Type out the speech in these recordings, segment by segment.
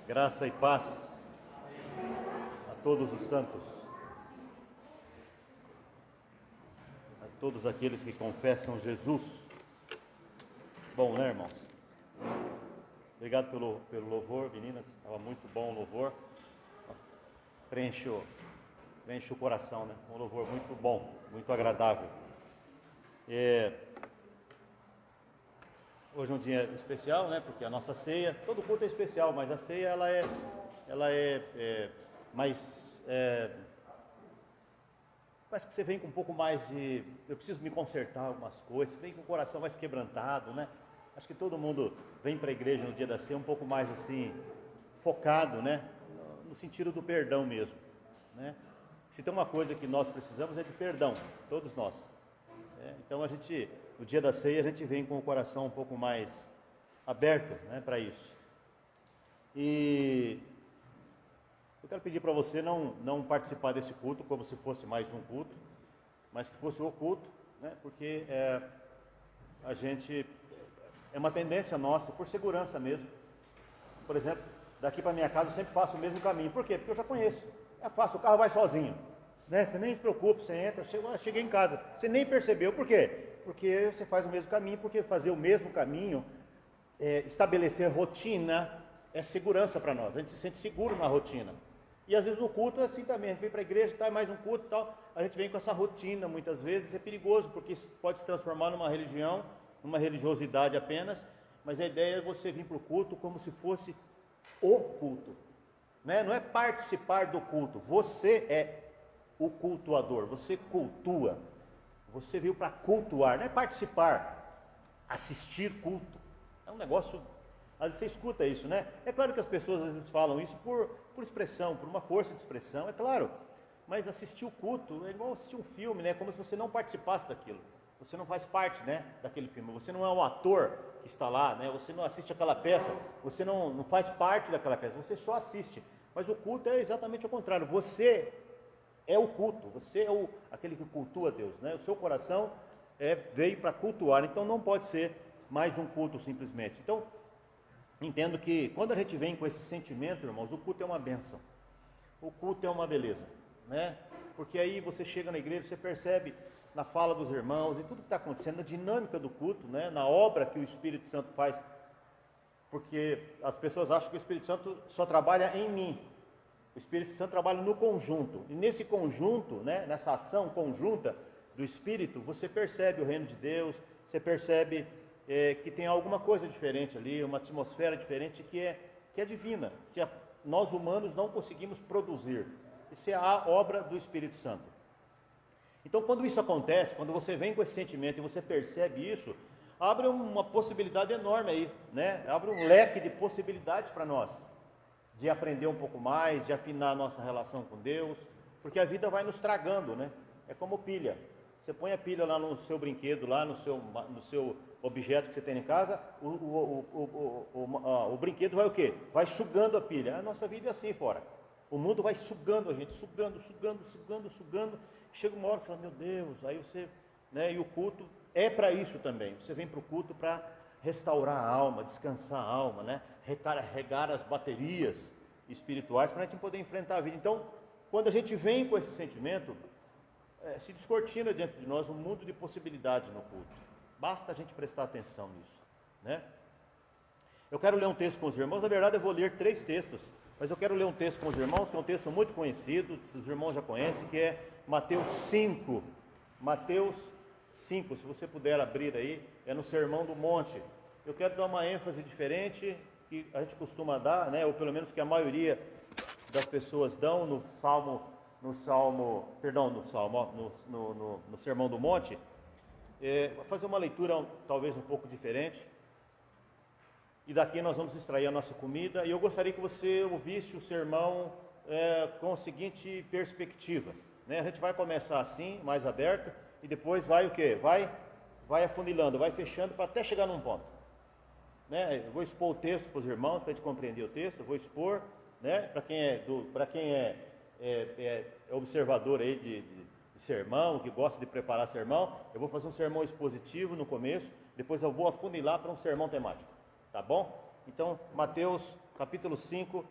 Graça e paz a todos os santos, a todos aqueles que confessam Jesus. Bom, né, irmãos? Obrigado pelo louvor, meninas, estava muito bom o louvor. Preenche o coração, né? Um louvor muito bom, muito agradável. Hoje é um dia especial, né? Porque a nossa ceia, todo culto é especial, mas a ceia ela é mais, parece que você vem com um pouco mais de, eu preciso me consertar algumas coisas, você vem com o coração mais quebrantado, né? Acho que todo mundo vem para a igreja no dia da ceia um pouco mais assim, focado, né? No sentido do perdão mesmo, né? Se tem uma coisa que nós precisamos é de perdão, todos nós. Então no dia da ceia, a gente vem com o coração um pouco mais aberto, né, para isso. E eu quero pedir para você não participar desse culto como se fosse mais um culto, mas que fosse o culto, né, porque a gente, é uma tendência nossa, por segurança mesmo. Por exemplo, daqui para minha casa eu sempre faço o mesmo caminho. Por quê? Porque eu já conheço. É fácil, o carro vai sozinho. Né? Você nem se preocupa, você entra, cheguei em casa, você nem percebeu. Por quê? Porque você faz o mesmo caminho, porque fazer o mesmo caminho, estabelecer rotina, é segurança para nós, a gente se sente seguro na rotina. E às vezes no culto é assim também, a gente vem para a igreja, tá, mais um culto e tal, a gente vem com essa rotina, muitas vezes é perigoso, porque isso pode se transformar numa religião, numa religiosidade apenas, mas a ideia é você vir para o culto como se fosse o culto, né? Não é participar do culto, você é o cultuador, você cultua, você veio para cultuar, não é participar, assistir culto, é um negócio, às vezes você escuta isso, né? É claro que as pessoas às vezes falam isso por expressão, por uma força de expressão, é claro, mas assistir o culto é igual assistir um filme, né? Como se você não participasse daquilo, você não faz parte, né, daquele filme, você não é um ator que está lá, né? Você não assiste aquela peça, você não faz parte daquela peça, você só assiste, mas o culto é exatamente o contrário, você é o culto, você é aquele que cultua Deus, né? O seu coração veio para cultuar, então não pode ser mais um culto simplesmente. Então, entendo que quando a gente vem com esse sentimento, irmãos, o culto é uma bênção, o culto é uma beleza, né? Porque aí você chega na igreja, você percebe na fala dos irmãos e tudo que está acontecendo, na dinâmica do culto, né? Na obra que o Espírito Santo faz, porque as pessoas acham que o Espírito Santo só trabalha em mim. O Espírito Santo trabalha no conjunto, e nesse conjunto, né, nessa ação conjunta do Espírito, você percebe o reino de Deus, você percebe que tem alguma coisa diferente ali, uma atmosfera diferente que é divina, que nós humanos não conseguimos produzir. Isso é a obra do Espírito Santo. Então, quando isso acontece, quando você vem com esse sentimento e você percebe isso, abre uma possibilidade enorme aí, né? Abre um leque de possibilidades para nós, de aprender um pouco mais, de afinar a nossa relação com Deus, porque a vida vai nos tragando, né? É como pilha. Você põe a pilha lá no seu brinquedo, lá no seu objeto que você tem em casa, o brinquedo vai o quê? Vai sugando a pilha. A nossa vida é assim fora. O mundo vai sugando a gente, sugando. Chega uma hora que você fala, meu Deus, aí você, né? E o culto é para isso também. Você vem para o culto para restaurar a alma, descansar a alma, né? Recarregar as baterias espirituais para a gente poder enfrentar a vida. Então, quando a gente vem com esse sentimento, se descortina diante de nós um mundo de possibilidades no culto. Basta a gente prestar atenção nisso, né? Eu quero ler um texto com os irmãos. Na verdade, eu vou ler 3 textos, mas eu quero ler um texto com os irmãos, que é um texto muito conhecido, os irmãos já conhecem, que é Mateus 5. Mateus 5, se você puder abrir aí, é no Sermão do Monte. Eu quero dar uma ênfase diferente que a gente costuma dar, né, ou pelo menos que a maioria das pessoas dão no Sermão do Monte. Vou fazer uma leitura talvez um pouco diferente, e daqui nós vamos extrair a nossa comida, e eu gostaria que você ouvisse o sermão com a seguinte perspectiva, né? A gente vai começar assim, mais aberto, e depois vai o quê? Vai afunilando, vai fechando para até chegar num ponto, né? Eu vou expor o texto para os irmãos, para a gente compreender o texto, eu vou expor, né? Para quem é observador aí de sermão, que gosta de preparar sermão, eu vou fazer um sermão expositivo no começo, depois eu vou afunilar para um sermão temático, tá bom? Então, Mateus capítulo 5,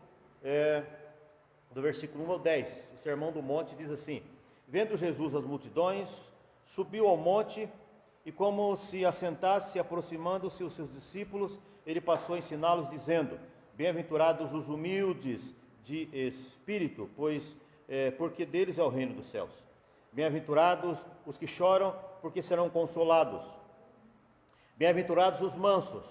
do versículo 1 ao 10. O Sermão do Monte diz assim: vendo Jesus as multidões, subiu ao monte, e como se assentasse, aproximando-se os seus discípulos, ele passou a ensiná-los, dizendo: bem-aventurados os humildes de espírito, porque deles é o reino dos céus. Bem-aventurados os que choram, porque serão consolados. Bem-aventurados os mansos,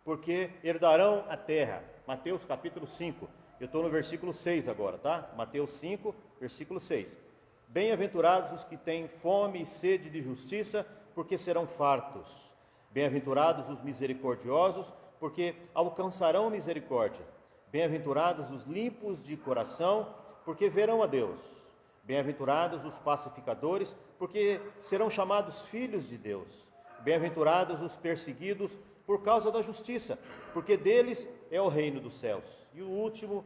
porque herdarão a terra. Mateus capítulo 5, eu estou no versículo 6 agora, tá? Mateus 5, versículo 6. Bem-aventurados os que têm fome e sede de justiça, porque serão fartos. Bem-aventurados os misericordiosos, porque alcançarão misericórdia. Bem-aventurados os limpos de coração, porque verão a Deus. Bem-aventurados os pacificadores, porque serão chamados filhos de Deus. Bem-aventurados os perseguidos por causa da justiça, porque deles é o reino dos céus. E o último,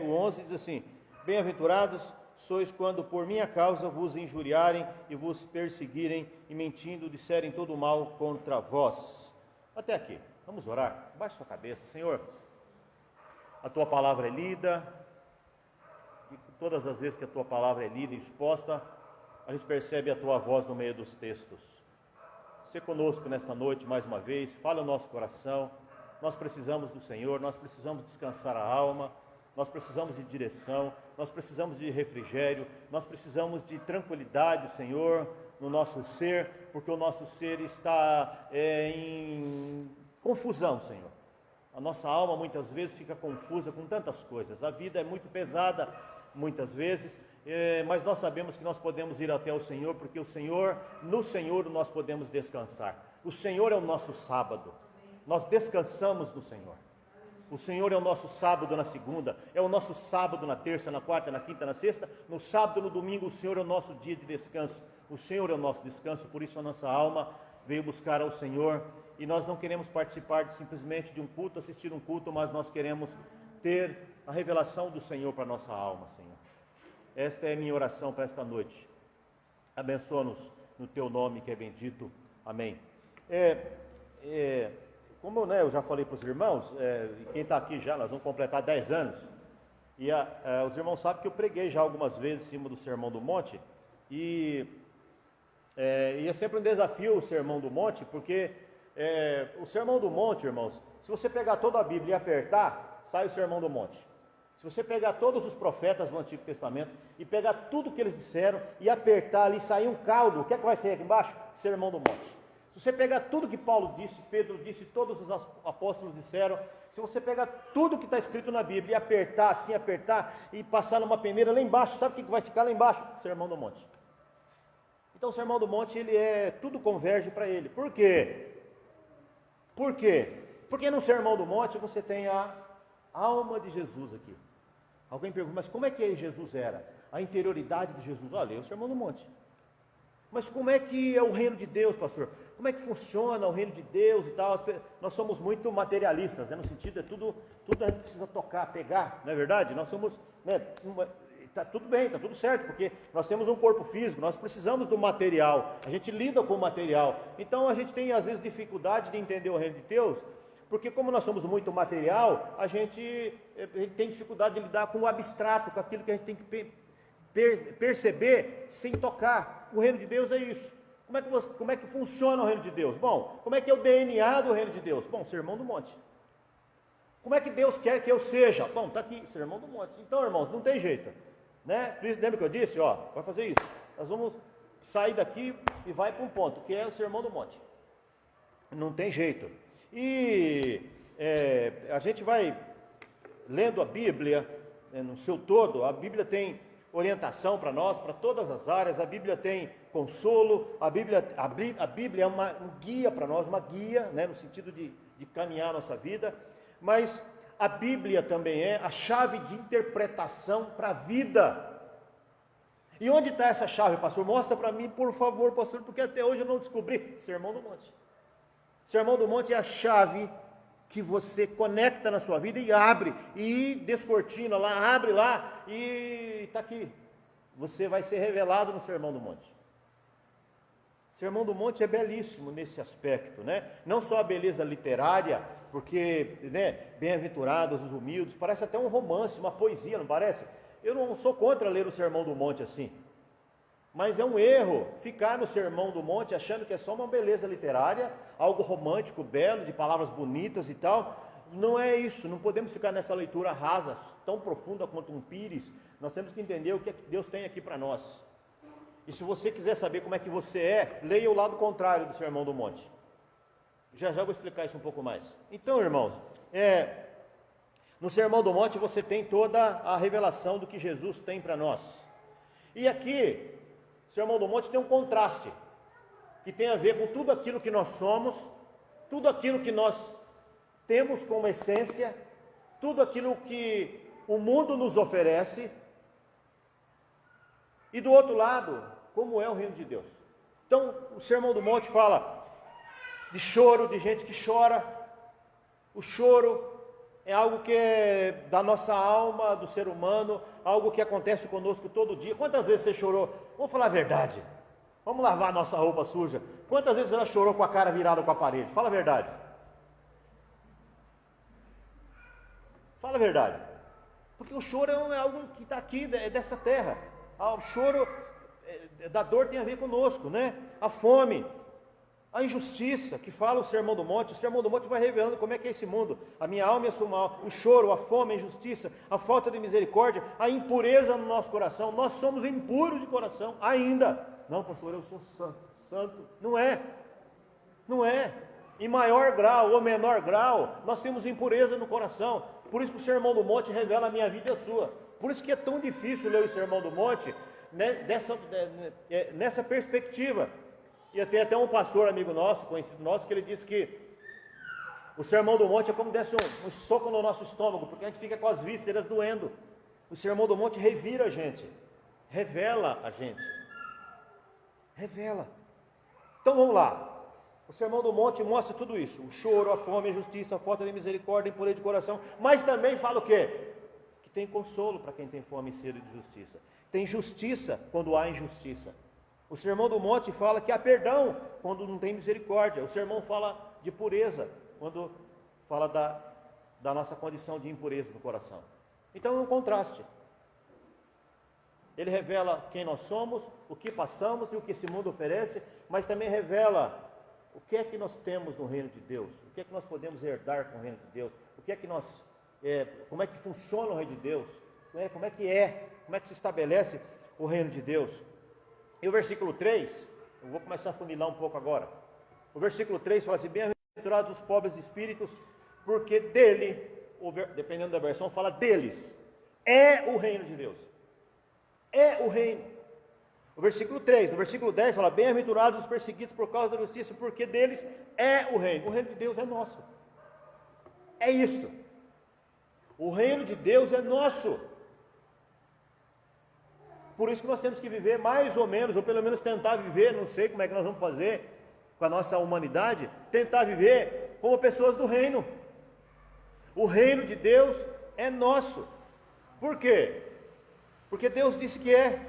o 11, diz assim: bem-aventurados sois quando por minha causa vos injuriarem e vos perseguirem, e mentindo disserem todo o mal contra vós. Até aqui, vamos orar. Baixe sua cabeça. Senhor, a tua palavra é lida, e todas as vezes que a tua palavra é lida e exposta, a gente percebe a tua voz no meio dos textos. Seja conosco nesta noite mais uma vez, fala o nosso coração. Nós precisamos do Senhor, nós precisamos descansar a alma, nós precisamos de direção, nós precisamos de refrigério, nós precisamos de tranquilidade, Senhor, no nosso ser, porque o nosso ser está em confusão, Senhor. A nossa alma muitas vezes fica confusa com tantas coisas, a vida é muito pesada muitas vezes, mas nós sabemos que nós podemos ir até o Senhor, porque no Senhor nós podemos descansar. O Senhor é o nosso sábado, nós descansamos no Senhor. O Senhor é o nosso sábado na segunda, é o nosso sábado na terça, na quarta, na quinta, na sexta, no sábado, no domingo. O Senhor é o nosso dia de descanso, o Senhor é o nosso descanso. Por isso a nossa alma veio buscar ao Senhor, e nós não queremos participar simplesmente de um culto, assistir um culto, mas nós queremos ter a revelação do Senhor para a nossa alma, Senhor. Esta é a minha oração para esta noite. Abençoa-nos no teu nome que é bendito. Amém. Como eu já falei para os irmãos, quem está aqui já, nós vamos completar 10 anos, e os irmãos sabem que eu preguei já algumas vezes em cima do Sermão do Monte, e é sempre um desafio o Sermão do Monte, porque o Sermão do Monte, irmãos, se você pegar toda a Bíblia e apertar, sai o Sermão do Monte. Se você pegar todos os profetas do Antigo Testamento e pegar tudo que eles disseram e apertar ali, sair um caldo, o que é que vai sair aqui embaixo? Sermão do Monte. Se você pegar tudo que Paulo disse, Pedro disse, todos os apóstolos disseram, se você pegar tudo que está escrito na Bíblia e apertar, assim, apertar e passar numa peneira lá embaixo, sabe o que vai ficar lá embaixo? Sermão do Monte. Então o Sermão do Monte, tudo converge para ele. Por quê? Por quê? Porque no Sermão do Monte você tem a alma de Jesus aqui. Alguém pergunta, mas como é que Jesus era? A interioridade de Jesus. Olha, é o Sermão do Monte. Mas como é que é o reino de Deus, pastor? Como é que funciona o reino de Deus e tal? Nós somos muito materialistas, né? No sentido, tudo a gente precisa tocar, pegar, não é verdade? Nós somos, está tudo bem, está tudo certo, porque nós temos um corpo físico, nós precisamos do material, a gente lida com o material. Então a gente tem às vezes dificuldade de entender o reino de Deus, porque como nós somos muito material, a gente tem dificuldade de lidar com o abstrato, com aquilo que a gente tem que perceber sem tocar. O reino de Deus é isso. Como é que funciona o reino de Deus? Bom, como é que é o DNA do reino de Deus? Bom, Sermão do Monte. Como é que Deus quer que eu seja? Bom, está aqui, Sermão do Monte. Então, irmãos, não tem jeito, né? Lembra que eu disse? Vai fazer isso. Nós vamos sair daqui e vai para um ponto, que é o Sermão do Monte. Não tem jeito. E a gente vai lendo a Bíblia, no seu todo. A Bíblia tem orientação para nós, para todas as áreas. A Bíblia tem consolo, a Bíblia é um guia para nós, uma guia, né, no sentido de caminhar a nossa vida, mas a Bíblia também é a chave de interpretação para a vida. E onde está essa chave, pastor? Mostra para mim, por favor, pastor, porque até hoje eu não descobri. Sermão do Monte. Sermão do Monte é a chave que você conecta na sua vida e abre, e descortina lá, abre lá, e está aqui. Você vai ser revelado no Sermão do Monte. O Sermão do Monte é belíssimo nesse aspecto, né? Não só a beleza literária, porque, né, bem-aventurados os humildes, parece até um romance, uma poesia, não parece? Eu não sou contra ler o Sermão do Monte assim, mas é um erro ficar no Sermão do Monte achando que é só uma beleza literária, algo romântico, belo, de palavras bonitas e tal. Não é isso, não podemos ficar nessa leitura rasa, tão profunda quanto um pires. Nós temos que entender o que Deus tem aqui para nós. E se você quiser saber como é que você é, leia o lado contrário do Sermão do Monte. Já vou explicar isso um pouco mais. Então, irmãos, no Sermão do Monte você tem toda a revelação do que Jesus tem para nós. E aqui, o Sermão do Monte tem um contraste, que tem a ver com tudo aquilo que nós somos, tudo aquilo que nós temos como essência, tudo aquilo que o mundo nos oferece, e do outro lado, como é o reino de Deus. Então, o Sermão do Monte fala de choro, de gente que chora. O choro é algo que é da nossa alma, do ser humano, algo que acontece conosco todo dia. Quantas vezes você chorou? Vamos falar a verdade. Vamos lavar a nossa roupa suja. Quantas vezes você já chorou com a cara virada com a parede? Fala a verdade. Fala a verdade. Porque o choro é algo que está aqui, é dessa terra. O choro da dor tem a ver conosco, né? A fome, a injustiça, que fala o Sermão do Monte. O Sermão do Monte vai revelando como é que é esse mundo. A minha alma e a sua alma, o choro, a fome, a injustiça, a falta de misericórdia, a impureza no nosso coração. Nós somos impuros de coração ainda. Não, pastor, eu sou santo. Santo. Não é. Não é. Em maior grau ou menor grau, nós temos impureza no coração. Por isso que o Sermão do Monte revela a minha vida e a sua. Por isso que é tão difícil ler o Sermão do Monte, né, nessa perspectiva. E tem até um pastor amigo nosso, conhecido nosso, que ele disse que o Sermão do Monte é como desse um soco no nosso estômago, porque a gente fica com as vísceras doendo. O Sermão do Monte revira a gente, revela a gente, revela. Então vamos lá. O Sermão do Monte mostra tudo isso: o choro, a fome, a injustiça, a falta de misericórdia, a impureza de coração. Mas também fala o quê? Que tem consolo para quem tem fome e sede de justiça. Tem justiça quando há injustiça. O Sermão do Monte fala que há perdão quando não tem misericórdia. O sermão fala de pureza quando fala da nossa condição de impureza do coração. Então é um contraste. Ele revela quem nós somos, o que passamos e o que esse mundo oferece, mas também revela o que é que nós temos no reino de Deus, o que é que nós podemos herdar com o reino de Deus, o que é que nós, como é que funciona o reino de Deus, como é que se estabelece o reino de Deus. E o versículo 3, eu vou começar a funilar um pouco agora. O versículo 3 fala assim: bem-aventurados os pobres de espíritos, porque dele, dependendo da versão, fala deles, é o reino de Deus. É o reino. O versículo 3, no versículo 10 fala: bem-aventurados os perseguidos por causa da justiça, porque deles é o reino. O reino de Deus é nosso. É isto. O reino de Deus é nosso. Por isso que nós temos que viver mais ou menos, ou pelo menos tentar viver, não sei como é que nós vamos fazer com a nossa humanidade, tentar viver como pessoas do reino. O reino de Deus é nosso. Por quê? Porque Deus disse que é.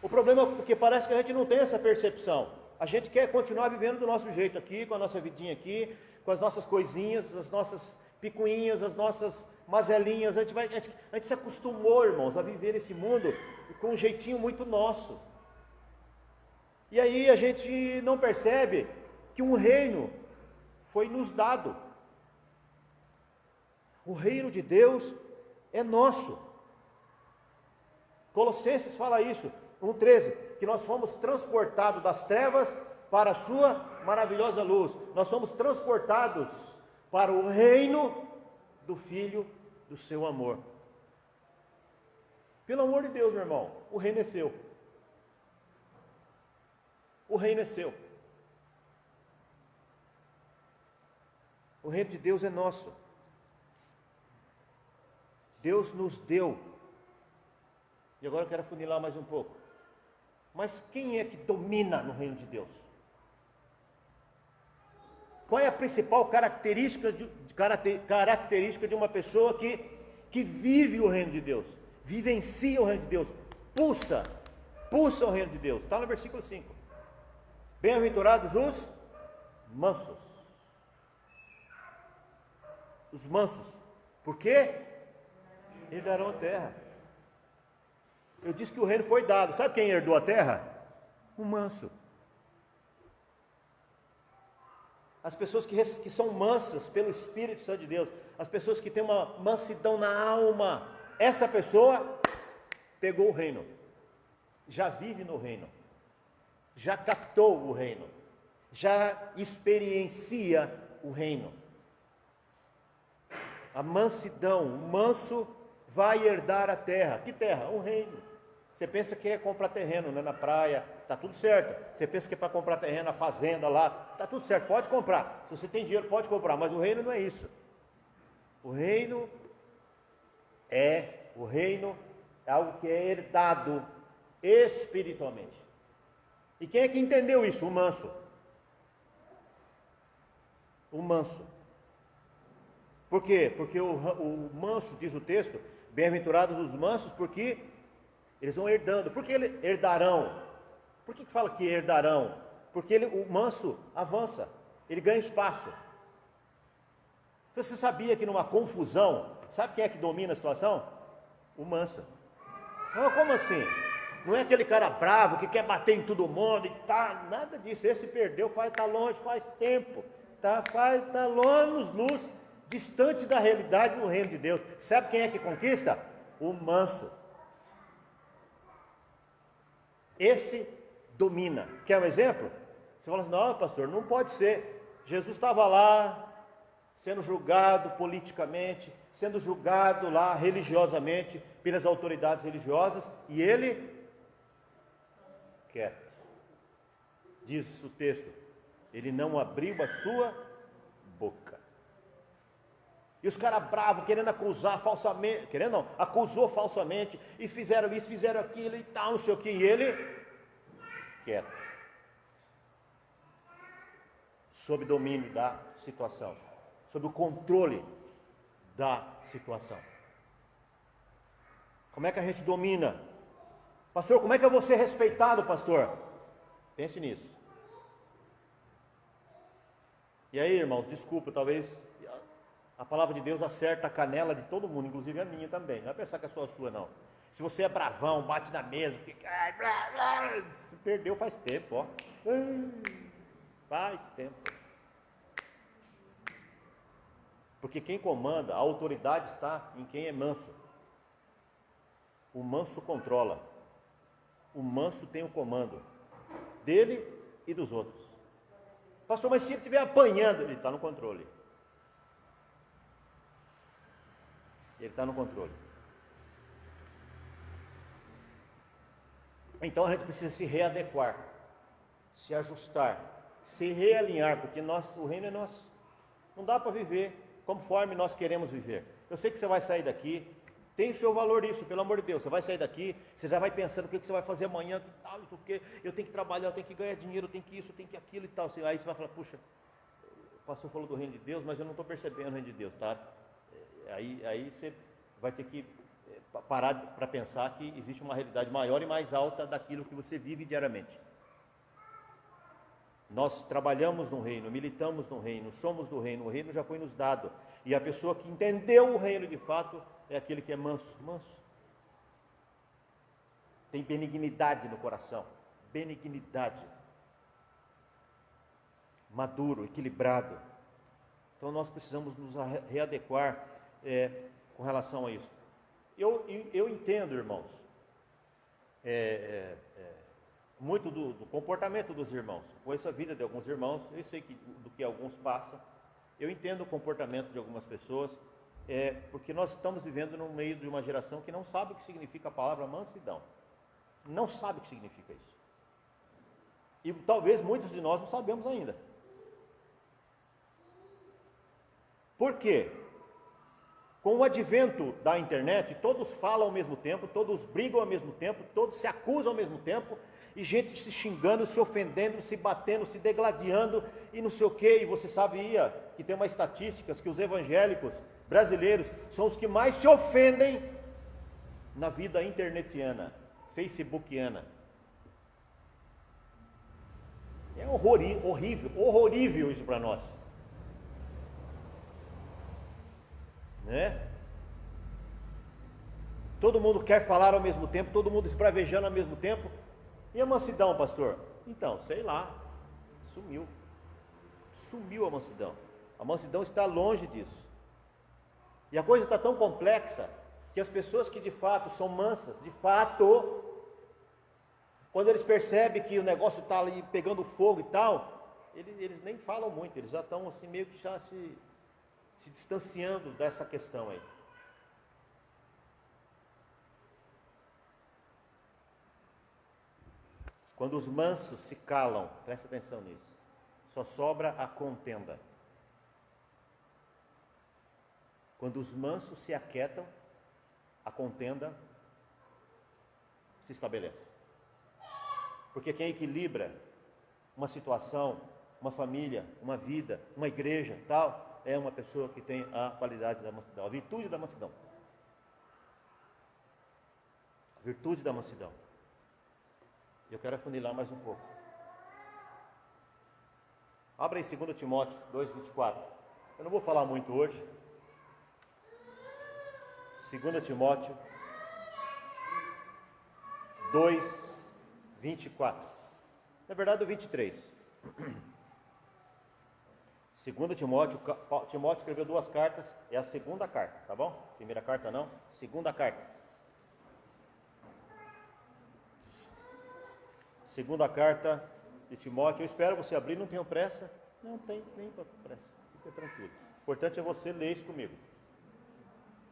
O problema é porque parece que a gente não tem essa percepção. A gente quer continuar vivendo do nosso jeito aqui, com a nossa vidinha aqui, com as nossas coisinhas, as nossas picuinhas, as nossas mazelinhas. A gente se acostumou, irmãos, a viver nesse mundo com um jeitinho muito nosso. E aí a gente não percebe que um reino foi nos dado. O reino de Deus é nosso. Colossenses fala isso, 1,13, que nós fomos transportados das trevas para a sua maravilhosa luz. Nós somos transportados para o reino do Filho do seu amor. Pelo amor de Deus, meu irmão, o reino é seu. O reino é seu. O reino de Deus é nosso. Deus nos deu. E agora eu quero funilar mais um pouco. Mas quem é que domina no reino de Deus? Qual é a principal característica de uma pessoa que vive o reino de Deus, vivencia o reino de Deus, pulsa expulsa o reino de Deus. Está no versículo 5. Bem-aventurados os mansos. Os mansos. Por quê? Herdarão a terra. Eu disse que o reino foi dado. Sabe quem herdou a terra? O manso. As pessoas que são mansas pelo Espírito Santo de Deus, as pessoas que têm uma mansidão na alma, essa pessoa pegou o reino, já vive no reino, já captou o reino, já experiencia o reino. A mansidão, o manso vai herdar a terra. Que terra? O reino. Você pensa que é comprar terreno, né, na praia, está tudo certo. Você pensa que é para comprar terreno na fazenda lá, está tudo certo, pode comprar. Se você tem dinheiro, pode comprar, mas o reino não é isso. O reino é algo que é herdado espiritualmente. E quem é que entendeu isso? O manso. O manso. Por quê? Porque o manso, diz o texto, bem-aventurados os mansos, porque eles vão herdando. Por que herdarão? Por que fala que herdarão? Porque o manso avança, ele ganha espaço. Você sabia que numa confusão, sabe quem é que domina a situação? O manso. Não, como assim? Não é aquele cara bravo que quer bater em todo mundo e tá, nada disso. Esse perdeu, tá longe, faz tempo, tá anos-luz, distante da realidade no reino de Deus. Sabe quem é que conquista? O manso. Esse domina. Quer um exemplo? Você fala assim, não, pastor, não pode ser. Jesus estava lá, sendo julgado politicamente, sendo julgado lá religiosamente, pelas autoridades religiosas, e ele, quieto. Diz o texto, ele não abriu a sua boca. E os caras bravos, querendo acusar falsamente, acusou falsamente, e fizeram isso, fizeram aquilo e tal, não sei o que, e ele, quieto, sob domínio da situação, sob o controle da situação. Como é que a gente domina? Pastor, como é que eu vou ser respeitado, pastor? Pense nisso. E aí, irmãos, desculpa, talvez a palavra de Deus acerta a canela de todo mundo, inclusive a minha também. Não vai pensar que é só a sua, não. Se você é bravão, bate na mesa, se perdeu faz tempo, ó. Faz tempo. Porque quem comanda, a autoridade está em quem é manso. O manso controla. O manso tem o comando dele e dos outros. Pastor, mas se ele estiver apanhando, ele está no controle. Ele está no controle. Então a gente precisa se readequar, se ajustar, se realinhar, porque o reino é nosso. Não dá para viver conforme nós queremos viver. Eu sei que você vai sair daqui, tem o seu valor isso, pelo amor de Deus. Você vai sair daqui, você já vai pensando o que você vai fazer amanhã, que tal, isso o quê, eu tenho que trabalhar, eu tenho que ganhar dinheiro, eu tenho que isso, eu tenho que aquilo e tal. Aí você vai falar, puxa, o pastor falou do reino de Deus, mas eu não estou percebendo o reino de Deus, tá? Aí você vai ter que parar para pensar que existe uma realidade maior e mais alta daquilo que você vive diariamente. Nós trabalhamos no reino, militamos no reino, somos do reino, o reino já foi nos dado. E a pessoa que entendeu o reino de fato é aquele que é manso. Tem benignidade no coração, benignidade. Maduro, equilibrado. Então nós precisamos nos readequar com relação a isso. Eu entendo, irmãos, muito do comportamento dos irmãos. Conheço a vida de alguns irmãos, eu sei do que alguns passam. Eu entendo o comportamento de algumas pessoas, porque nós estamos vivendo no meio de uma geração que não sabe o que significa a palavra mansidão. Não sabe o que significa isso. E talvez muitos de nós não sabemos ainda. Por quê? Com o advento da internet, todos falam ao mesmo tempo, todos brigam ao mesmo tempo, todos se acusam ao mesmo tempo, e gente se xingando, se ofendendo, se batendo, se degladiando, e não sei o quê. E você sabia que tem uma estatística que os evangélicos brasileiros são os que mais se ofendem na vida internetiana, facebookiana. É horrível, horrorível isso para nós. Né? Todo mundo quer falar ao mesmo tempo, todo mundo esbravejando ao mesmo tempo. E a mansidão, pastor? Então, sei lá, sumiu a mansidão. A mansidão está longe disso. E a coisa está tão complexa que as pessoas que de fato são mansas, de fato, quando eles percebem que o negócio está ali pegando fogo e tal, eles nem falam muito, eles já estão assim meio que já se distanciando dessa questão aí. Quando os mansos se calam, presta atenção nisso, só sobra a contenda. Quando os mansos se aquietam, a contenda se estabelece. Porque quem equilibra uma situação, uma família, uma vida, uma igreja, tal, é uma pessoa que tem a qualidade da mansidão, a virtude da mansidão. A virtude da mansidão. Eu quero afunilar mais um pouco. Abra em 2 Timóteo 2,24. Eu não vou falar muito hoje. 2 Timóteo 2:24. Na verdade, o 23. 2 Timóteo, Timóteo escreveu 2 cartas, é a segunda carta, tá bom? Primeira carta não, segunda carta. Segunda carta de Timóteo, eu espero você abrir, não tenho pressa. Não tem nem pressa, fica tranquilo. O importante é você ler isso comigo.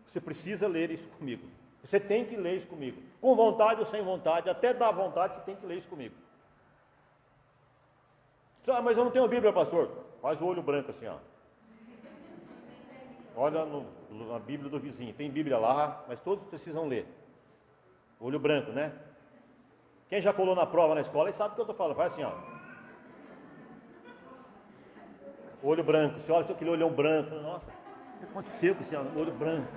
Você precisa ler isso comigo. Você tem que ler isso comigo. Com vontade ou sem vontade, até dar vontade, você tem que ler isso comigo. Ah, mas eu não tenho Bíblia, pastor. Faz o olho branco assim, ó. Olha na Bíblia do vizinho. Tem Bíblia lá, mas todos precisam ler. Olho branco, né? Quem já colou na prova na escola, sabe o que eu estou falando. Faz assim, ó. Olho branco. Você olha aquele olhão branco. Nossa, o que aconteceu com esse olho branco?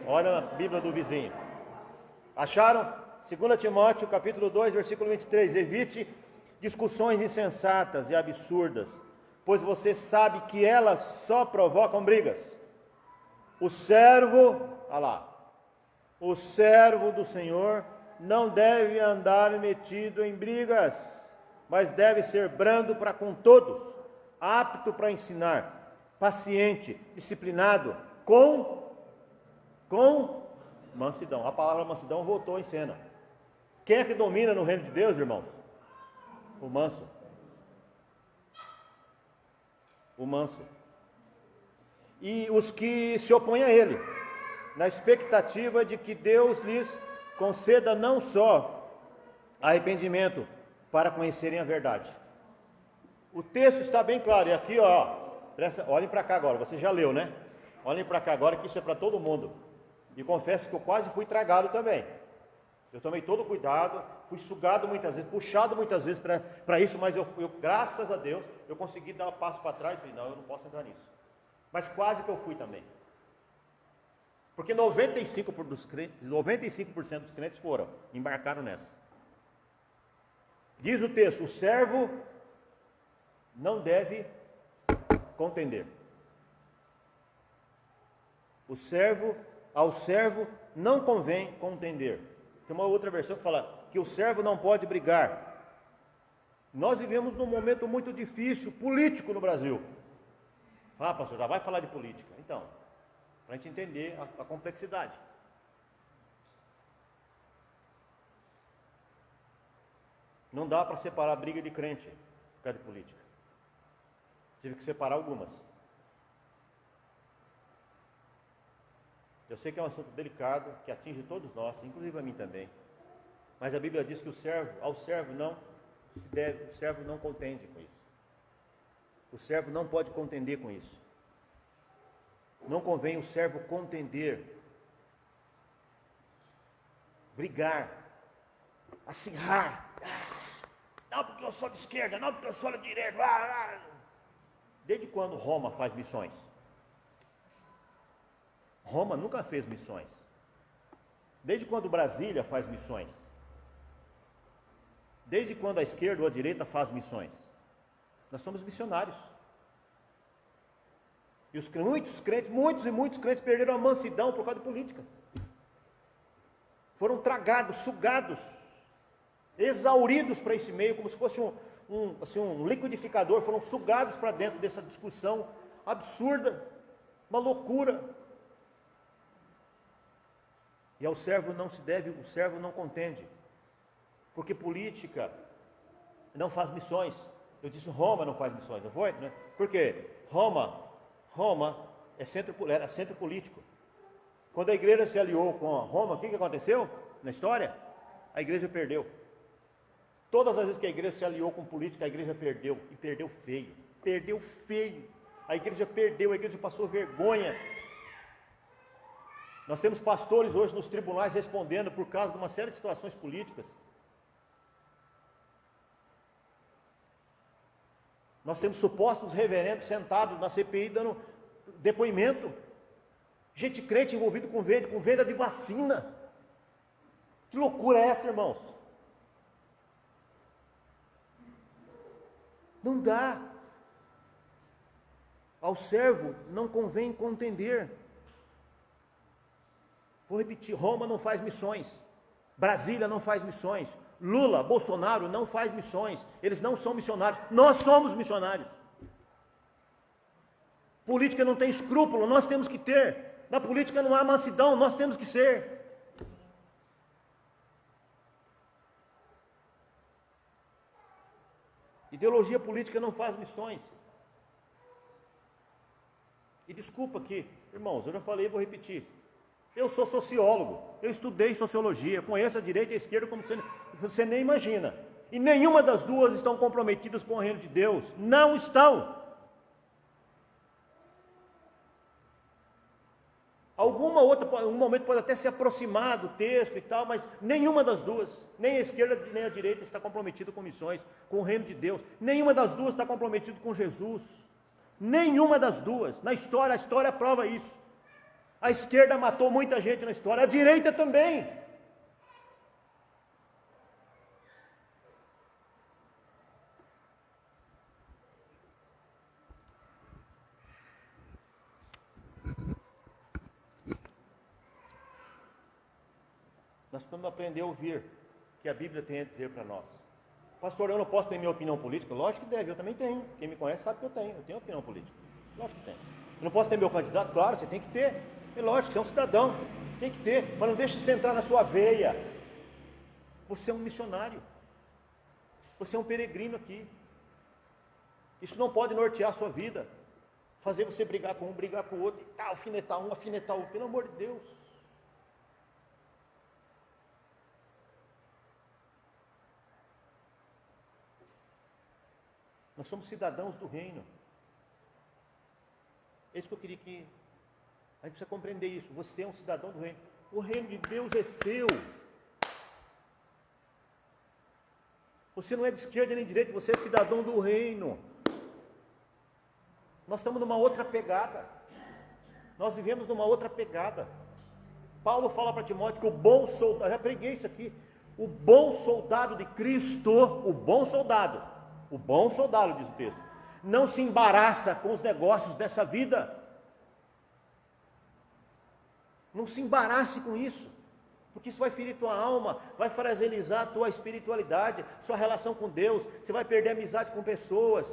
Olha na Bíblia do vizinho. Acharam? 2 Timóteo, capítulo 2, versículo 23. Evite discussões insensatas e absurdas, pois você sabe que elas só provocam brigas. O servo do Senhor não deve andar metido em brigas, mas deve ser brando para com todos, apto para ensinar, paciente, disciplinado, com mansidão. A palavra mansidão voltou em cena. Quem é que domina no reino de Deus, irmãos? O manso. O manso. E os que se opõem a ele, na expectativa de que Deus lhes conceda não só arrependimento, para conhecerem a verdade. O texto está bem claro, e aqui, olhem para cá agora, você já leu, né? Olhem para cá agora, que isso é para todo mundo. E confesso que eu quase fui tragado também. Eu tomei todo o cuidado, fui sugado muitas vezes, puxado muitas vezes para isso, mas eu, graças a Deus, eu consegui dar um passo para trás e falei, não, eu não posso entrar nisso. Mas quase que eu fui também. Porque 95% dos crentes embarcaram nessa. Diz o texto, o servo não deve contender. Ao servo não convém contender. Tem uma outra versão que fala que o servo não pode brigar. Nós vivemos num momento muito difícil, político no Brasil. Ah, pastor, já vai falar de política. Então, para a gente entender a complexidade. Não dá para separar briga de crente por causa de política. Tive que separar algumas. Eu sei que é um assunto delicado, que atinge todos nós, inclusive a mim também. Mas a Bíblia diz que o servo não contende com isso. O servo não pode contender com isso. Não convém o servo contender, brigar, acirrar. Não porque eu sou de esquerda, não porque eu sou de direita. Desde quando Roma faz missões? Roma nunca fez missões. Desde quando Brasília faz missões? Desde quando a esquerda ou a direita faz missões? Nós somos missionários. E muitos crentes perderam a mansidão por causa de política. Foram tragados, sugados, exauridos para esse meio, como se fosse um liquidificador, foram sugados para dentro dessa discussão absurda, uma loucura. E ao servo não se deve, o servo não contende, porque política não faz missões. Eu disse Roma não faz missões, não foi? Por quê? Roma era centro político. Quando a igreja se aliou com Roma, o que aconteceu na história? A igreja perdeu. Todas as vezes que a igreja se aliou com política, a igreja perdeu, e perdeu feio. Perdeu feio. A igreja perdeu, a igreja passou vergonha. Nós temos pastores hoje nos tribunais respondendo por causa de uma série de situações políticas. Nós temos supostos reverendos sentados na CPI dando depoimento. Gente crente envolvido com venda de vacina. Que loucura é essa, irmãos? Não dá. Ao servo não convém contender. Vou repetir, Roma não faz missões. Brasília não faz missões. Lula, Bolsonaro não faz missões. Eles não são missionários. Nós somos missionários. Política não tem escrúpulo, nós temos que ter. Na política não há mansidão, nós temos que ser. Ideologia política não faz missões. E desculpa aqui, irmãos, eu já falei e vou repetir. Eu sou sociólogo, eu estudei sociologia, conheço a direita e a esquerda como você nem imagina. E nenhuma das duas estão comprometidas com o reino de Deus. Não estão. Um momento pode até se aproximar do texto e tal, mas nenhuma das duas, nem a esquerda nem a direita está comprometida com missões, com o reino de Deus. Nenhuma das duas está comprometida com Jesus. Nenhuma das duas. Na história, a história prova isso. A esquerda matou muita gente na história, a direita também. Nós precisamos aprender a ouvir o que a Bíblia tem a dizer para nós. Pastor, eu não posso ter minha opinião política? Lógico que deve, eu também tenho. Quem me conhece sabe que eu tenho opinião política. Lógico que tenho. Eu não posso ter meu candidato? Claro, você tem que ter. É lógico, você é um cidadão, tem que ter, mas não deixe isso entrar na sua veia. Você é um missionário. Você é um peregrino aqui. Isso não pode nortear a sua vida. Fazer você brigar com um, brigar com o outro, e tal, alfinetar um, alfinetar o outro. Pelo amor de Deus. Nós somos cidadãos do reino. É isso que eu queria que... A gente precisa compreender isso. Você é um cidadão do reino. O reino de Deus é seu. Você não é de esquerda nem de direita, você é cidadão do reino. Nós estamos numa outra pegada. Nós vivemos numa outra pegada. Paulo fala para Timóteo que o bom soldado, já preguei isso aqui, o bom soldado de Cristo, o bom soldado diz o texto, não se embaraça com os negócios dessa vida. Não se embarace com isso, porque isso vai ferir tua alma, vai fragilizar a tua espiritualidade, sua relação com Deus, você vai perder amizade com pessoas.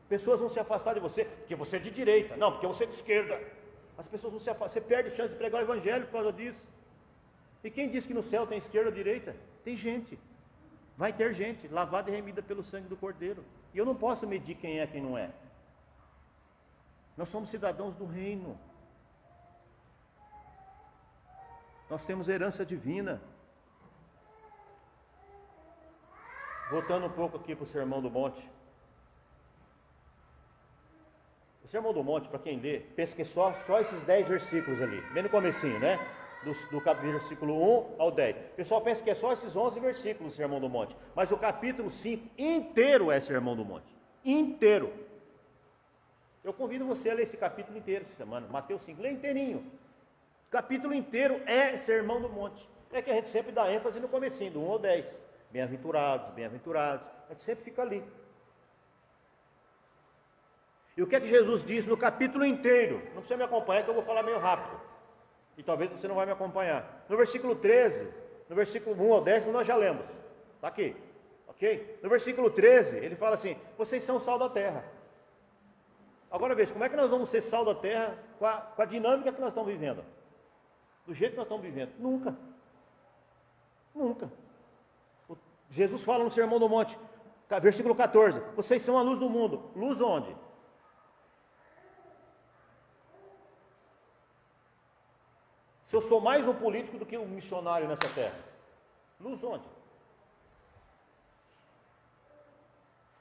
Pessoas vão se afastar de você, porque você é de direita, não, porque você é de esquerda. As pessoas vão se afastar, você perde chance de pregar o evangelho por causa disso. E quem diz que no céu tem esquerda ou direita? Tem gente, vai ter gente, lavada e remida pelo sangue do Cordeiro. E eu não posso medir quem é e quem não é. Nós somos cidadãos do reino. Nós temos herança divina. Voltando um pouco aqui para o Sermão do Monte. O Sermão do Monte, para quem lê, pensa que só esses 10 versículos ali, bem no comecinho, né? Do versículo 1 ao 10. O pessoal pensa que é só esses 11 versículos do Sermão do Monte. Mas o capítulo 5 inteiro é Sermão do Monte. Inteiro. Eu convido você a ler esse capítulo inteiro essa semana. Mateus 5, lê inteirinho. O capítulo inteiro é Sermão do Monte. É que a gente sempre dá ênfase no comecinho, do 1 ao 10. Bem-aventurados, bem-aventurados. A gente sempre fica ali. E o que é que Jesus diz no capítulo inteiro? Não precisa me acompanhar que eu vou falar meio rápido. E talvez você não vai me acompanhar. No versículo 13, no versículo 1 ao 10, nós já lemos. Está aqui. Ok? No versículo 13, ele fala assim: vocês são sal da terra. Agora veja, como é que nós vamos ser sal da terra com a dinâmica que nós estamos vivendo? Do jeito que nós estamos vivendo? Nunca. Nunca. Jesus fala no Sermão do Monte, versículo 14: vocês são a luz do mundo. Luz onde? Se eu sou mais um político do que um missionário nessa terra, luz onde?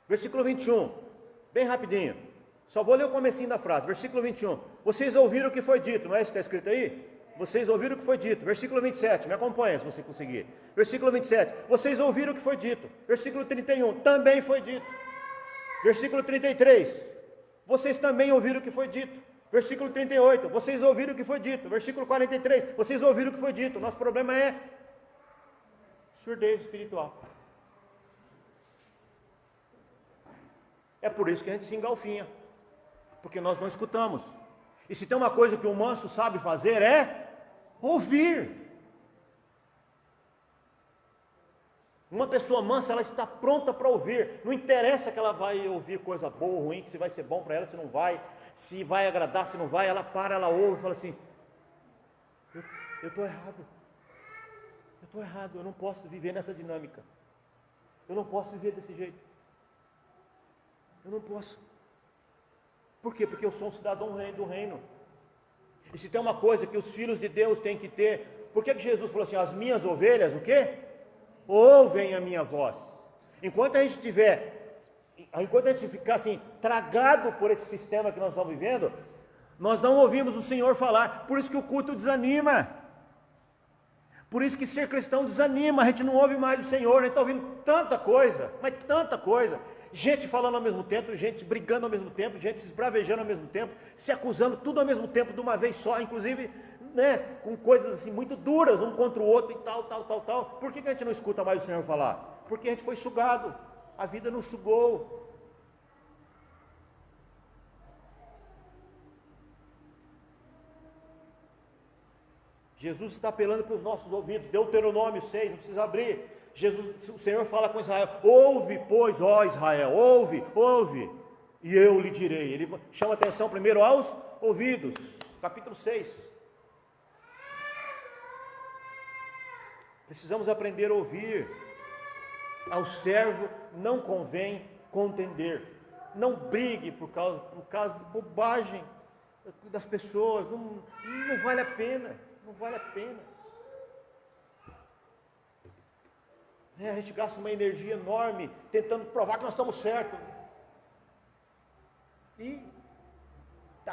Versículo 21, bem rapidinho, só vou ler o comecinho da frase, versículo 21, vocês ouviram o que foi dito, não é isso que está escrito aí? Vocês ouviram o que foi dito. Versículo 27, me acompanha se você conseguir. Versículo 27, vocês ouviram o que foi dito. Versículo 31, também foi dito. Versículo 33, vocês também ouviram o que foi dito. Versículo 38, vocês ouviram o que foi dito. Versículo 43, vocês ouviram o que foi dito. Nosso problema é surdez espiritual. É por isso que a gente se engalfinha, porque nós não escutamos. E se tem uma coisa que o manso sabe fazer é ouvir. Uma pessoa mansa, ela está pronta para ouvir. Não interessa que ela vai ouvir coisa boa ou ruim, que se vai ser bom para ela, se não vai, se vai agradar, se não vai, ela para, ela ouve e fala assim: eu estou errado. Eu estou errado, eu não posso viver nessa dinâmica. Eu não posso viver desse jeito. Eu não posso. Por quê? Porque eu sou um cidadão do reino. E se tem uma coisa que os filhos de Deus têm que ter, por que Jesus falou assim: as minhas ovelhas, o quê? Ouvem a minha voz. Enquanto a gente ficar assim, tragado por esse sistema que nós estamos vivendo, nós não ouvimos o Senhor falar. Por isso que o culto desanima. Por isso que ser cristão desanima. A gente não ouve mais o Senhor. A gente está ouvindo tanta coisa, mas tanta coisa. Gente falando ao mesmo tempo, gente brigando ao mesmo tempo, gente se esbravejando ao mesmo tempo, se acusando tudo ao mesmo tempo, de uma vez só, inclusive, né, com coisas assim muito duras, um contra o outro e tal. Por que a gente não escuta mais o Senhor falar? Porque a gente foi sugado, a vida nos sugou. Jesus está apelando para os nossos ouvidos. Deuteronômio 6, não precisa abrir. O Senhor fala com Israel: ouve, pois, ó Israel, ouve, e eu lhe direi. Ele chama atenção primeiro aos ouvidos, capítulo 6. Precisamos aprender a ouvir. Ao servo não convém contender. Não brigue por causa de bobagem das pessoas. Não vale a pena, não vale a pena. A gente gasta uma energia enorme tentando provar que nós estamos certos. E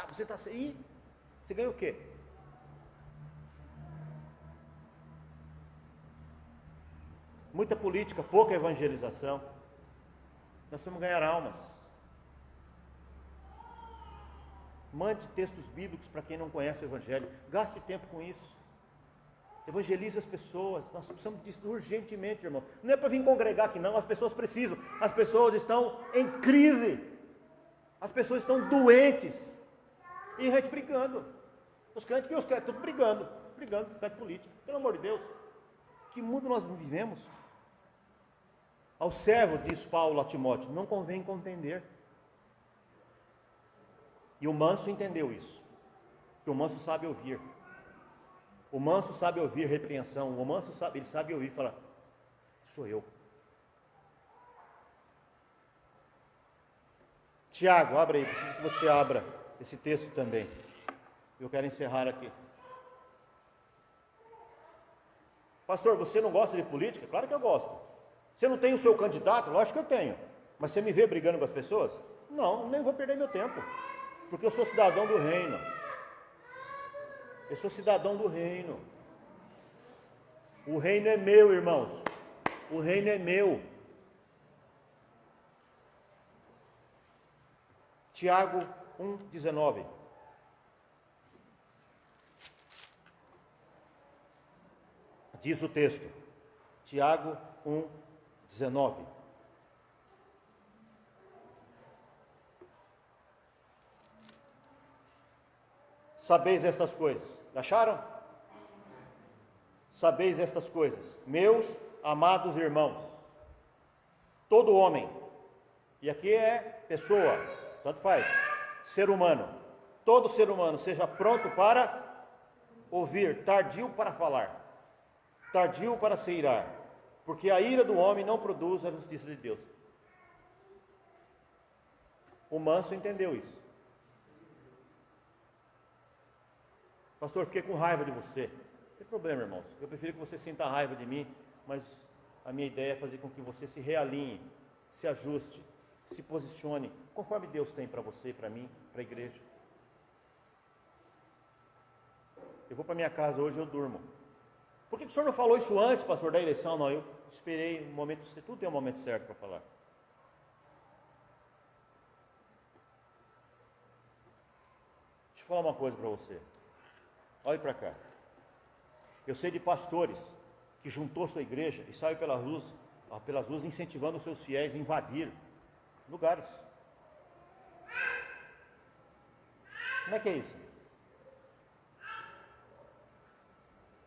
você está aí, você ganha o quê? Muita política, pouca evangelização. Nós vamos ganhar almas. Mande textos bíblicos para quem não conhece o Evangelho. Gaste tempo com isso. Evangelize as pessoas. Nós precisamos disso urgentemente, irmão. Não é para vir congregar aqui não, as pessoas precisam. As pessoas estão em crise. As pessoas estão doentes. E a gente brigando. Os crentes que os crentes, tudo brigando por causa de política. Pelo amor de Deus. Que mundo nós não vivemos? Ao servo, diz Paulo a Timóteo, não convém contender. E o manso entendeu isso. Que o manso sabe ouvir. O manso sabe ouvir repreensão. O manso sabe, ele sabe ouvir e falar: sou eu. Tiago, abre aí, preciso que você abra esse texto também. Eu quero encerrar aqui. Pastor, você não gosta de política? Claro que eu gosto. Você não tem o seu candidato? Lógico que eu tenho. Mas você me vê brigando com as pessoas? Não, nem vou perder meu tempo. Porque eu sou cidadão do reino. Eu sou cidadão do reino. O reino é meu, irmãos. O reino é meu. Tiago 1,19. Diz o texto, Tiago 1:19. Sabeis estas coisas. Acharam? Sabeis estas coisas, meus amados irmãos. Todo homem, e aqui é pessoa, tanto faz, ser humano. Todo ser humano seja pronto para ouvir, tardio para falar, tardio para se irar, porque a ira do homem não produz a justiça de Deus. O manso entendeu isso. Pastor, fiquei com raiva de você. Não tem problema, irmãos. Eu prefiro que você sinta raiva de mim, mas a minha ideia é fazer com que você se realinhe, se ajuste, se posicione, conforme Deus tem para você, para mim, para a igreja. Eu vou para minha casa hoje, eu durmo. Por que o senhor não falou isso antes, pastor, da eleição? Não, eu esperei um momento, tudo tem um momento certo para falar. Deixa eu falar uma coisa para você. Olhe para cá. Eu sei de pastores que juntou sua igreja e saiu pelas ruas incentivando os seus fiéis a invadir lugares. Como é que é isso?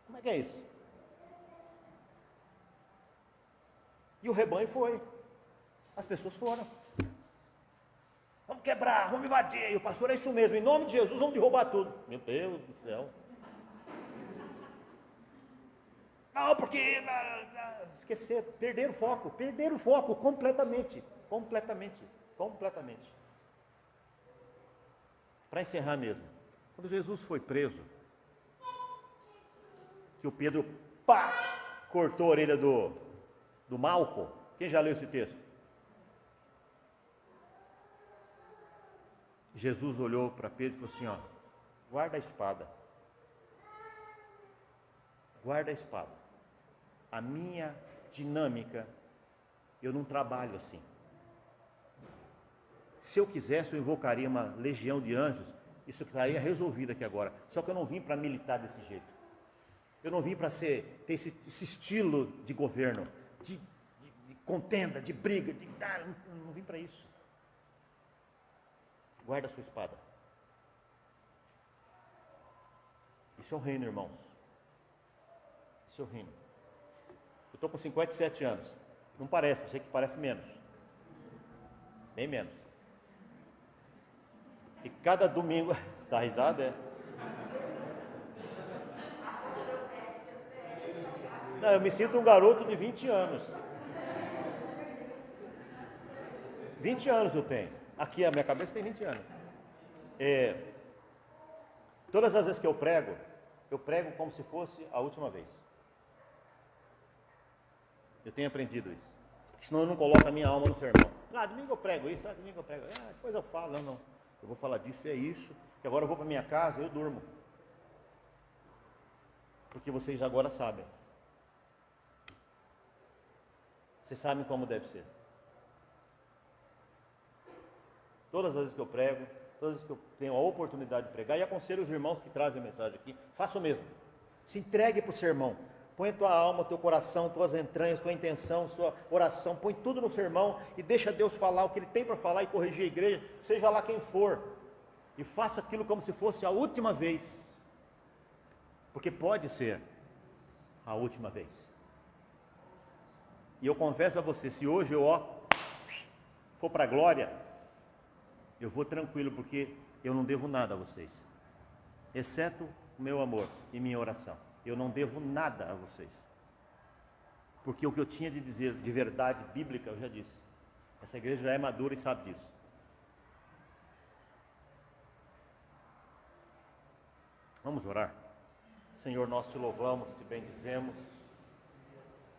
Como é que é isso? E o rebanho foi. As pessoas foram. Vamos quebrar, vamos invadir. E o pastor, é isso mesmo, em nome de Jesus, vamos derrubar tudo. Meu Deus do céu. Não, porque... Esquecer, perderam o foco completamente. Para encerrar mesmo, quando Jesus foi preso, que o Pedro, cortou a orelha do Malco. Quem já leu esse texto? Jesus olhou para Pedro e falou assim, guarda a espada. Guarda a espada. A minha dinâmica, eu não trabalho assim. Se eu quisesse, eu invocaria uma legião de anjos, isso estaria resolvido aqui agora. Só que eu não vim para militar desse jeito. Eu não vim para ter esse estilo de governo, de contenda, de briga, não vim para isso. Guarda a sua espada. Isso é o reino, irmãos. Isso é o reino. Eu estou com 57 anos. Não parece, eu sei que parece menos. Bem menos. E cada domingo... Dá risada, é? Não, eu me sinto um garoto de 20 anos. 20 anos eu tenho. Aqui a minha cabeça tem 20 anos. Todas as vezes que eu prego como se fosse a última vez. Eu tenho aprendido isso. Porque senão eu não coloco a minha alma no sermão. Domingo eu prego isso, domingo eu prego. Depois eu falo. Não. Eu vou falar disso, é isso. Que agora eu vou para minha casa, eu durmo. Porque vocês agora sabem. Vocês sabem como deve ser. Todas as vezes que eu prego, todas as vezes que eu tenho a oportunidade de pregar, e aconselho os irmãos que trazem a mensagem aqui, faça o mesmo. Se entregue para o sermão. Põe tua alma, teu coração, tuas entranhas, tua intenção, sua oração, põe tudo no sermão e deixa Deus falar o que Ele tem para falar e corrigir a igreja, seja lá quem for. E faça aquilo como se fosse a última vez. Porque pode ser a última vez. E eu confesso a você, se hoje eu for para a glória, eu vou tranquilo, porque eu não devo nada a vocês, exceto o meu amor e minha oração. Eu não devo nada a vocês, porque o que eu tinha de dizer de verdade bíblica, eu já disse. Essa igreja já é madura e sabe disso. Vamos orar. Senhor, nós te louvamos, te bendizemos.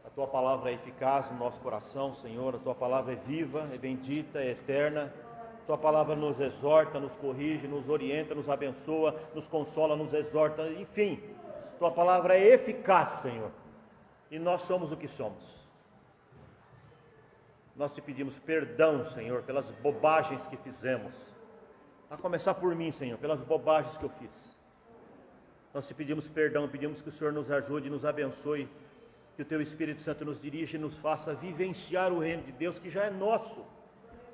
A tua palavra é eficaz no nosso coração, Senhor. A tua palavra é viva, é bendita, é eterna. Tua palavra nos exorta, nos corrige, nos orienta, nos abençoa, nos consola, nos exorta, enfim. Tua palavra é eficaz, Senhor. E nós somos o que somos. Nós te pedimos perdão, Senhor, pelas bobagens que fizemos. A começar por mim, Senhor, pelas bobagens que eu fiz. Nós te pedimos perdão, pedimos que o Senhor nos ajude, nos abençoe que o Teu Espírito Santo nos dirija e nos faça vivenciar o reino de Deus que já é nosso.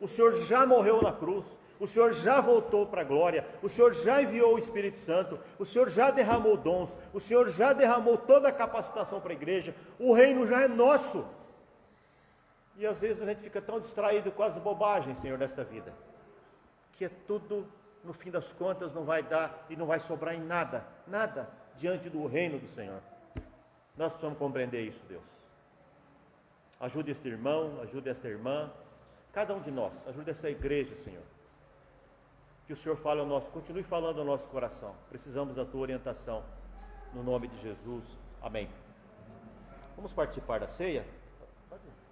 O Senhor já morreu na cruz, o Senhor já voltou para a glória, o Senhor já enviou o Espírito Santo, o Senhor já derramou dons, o Senhor já derramou toda a capacitação para a igreja, o reino já é nosso. E às vezes a gente fica tão distraído com as bobagens, Senhor, desta vida, que é tudo, no fim das contas, não vai dar e não vai sobrar em nada, nada diante do reino do Senhor. Nós precisamos compreender isso, Deus. Ajude este irmão, ajude esta irmã, cada um de nós, ajude essa igreja, Senhor. Que o Senhor fale ao nosso, continue falando ao nosso coração. Precisamos da Tua orientação, no nome de Jesus. Amém. Vamos participar da ceia? Pode ir.